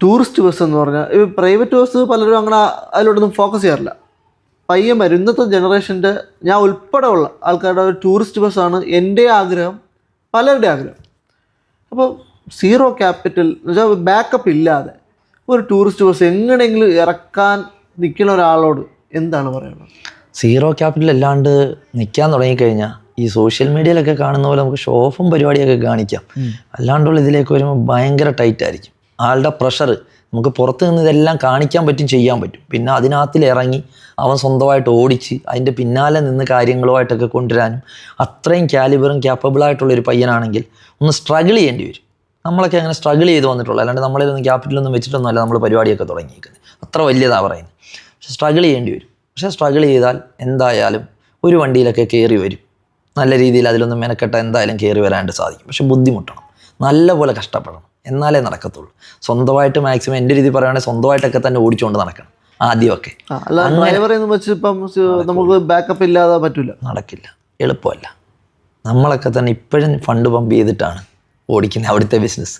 Tourist bus എന്ന് പറഞ്ഞാൽ ഈ പ്രൈവറ്റ് ബസ് പലരും അങ്ങനെ അതിലോട്ടൊന്നും ഫോക്കസ് ചെയ്യാറില്ല. പയ്യൻ വരും. ഇന്നത്തെ ജനറേഷൻ്റെ ഞാൻ ഉൾപ്പെടെ ഉള്ള ആൾക്കാരുടെ ഒരു ടൂറിസ്റ്റ് ബസ്സാണ് എൻ്റെ ആഗ്രഹം, പലരുടെ ആഗ്രഹം. അപ്പോൾ സീറോ ക്യാപിറ്റൽ എന്ന് വെച്ചാൽ ബാക്കപ്പ് ഇല്ലാതെ ഒരു ടൂറിസ്റ്റ് ബസ് എങ്ങനെയെങ്കിലും ഇറക്കാൻ നിൽക്കുന്ന ഒരാളോട് എന്താണ് പറയുന്നത്? സീറോ ക്യാപിറ്റൽ അല്ലാണ്ട് നിൽക്കാൻ തുടങ്ങിക്കഴിഞ്ഞാൽ ഈ സോഷ്യൽ മീഡിയയിലൊക്കെ കാണുന്ന പോലെ നമുക്ക് ഷോ ഓഫും പരിപാടിയൊക്കെ കാണിക്കാം. അല്ലാണ്ടുള്ള ഇതിലേക്ക് വരുമ്പോൾ ഭയങ്കര ടൈറ്റ് ആയിരിക്കും. ആളുടെ പ്രഷർ നമുക്ക് പുറത്ത് നിന്ന് ഇതെല്ലാം കാണിക്കാൻ പറ്റും, ചെയ്യാൻ പറ്റും. പിന്നെ അതിനകത്തിൽ ഇറങ്ങി അവൻ സ്വന്തമായിട്ട് ഓടിച്ച് അതിൻ്റെ പിന്നാലെ നിന്ന് കാര്യങ്ങളുമായിട്ടൊക്കെ കൊണ്ടുവരാനും അത്രയും കാലിബറും ക്യാപ്പബിളായിട്ടുള്ളൊരു പയ്യനാണെങ്കിൽ ഒന്ന് സ്ട്രഗിൾ ചെയ്യേണ്ടി വരും. നമ്മളൊക്കെ അങ്ങനെ സ്ട്രഗിൾ ചെയ്ത് വന്നിട്ടുള്ളൂ. അല്ലാണ്ട് നമ്മളിലൊന്നും ക്യാപിറ്റലൊന്നും വെച്ചിട്ടൊന്നുമല്ല നമ്മൾ പരിപാടിയൊക്കെ തുടങ്ങിയിരിക്കുന്നത്. അത്ര വലിയതാണ് പറയുന്നത്. പക്ഷെ സ്ട്രഗിൾ ചെയ്യേണ്ടി വരും. പക്ഷേ സ്ട്രഗിൾ ചെയ്താൽ എന്തായാലും ഒരു വണ്ടിയിലൊക്കെ കയറി വരും. നല്ല രീതിയിൽ അതിലൊന്നും മെനക്കെട്ട എന്തായാലും കയറി വരാണ്ട് സാധിക്കും. പക്ഷെ ബുദ്ധിമുട്ടണം, നല്ലപോലെ കഷ്ടപ്പെടണം, എന്നാലേ നടക്കത്തുള്ളൂ. സ്വന്തമായിട്ട് മാക്സിമം എൻ്റെ രീതി പറയുകയാണെങ്കിൽ സ്വന്തമായിട്ടൊക്കെ തന്നെ ഓടിച്ചുകൊണ്ട് നടക്കണം ആദ്യമൊക്കെ. നമുക്ക് ബാക്കപ്പ് ഇല്ലാതെ പറ്റില്ല, നടക്കില്ല, എളുപ്പമല്ല. നമ്മളൊക്കെ തന്നെ ഇപ്പോഴും ഫണ്ട് പമ്പ് ചെയ്തിട്ടാണ് ഓടിക്കുന്നത് അവിടുത്തെ ബിസിനസ്.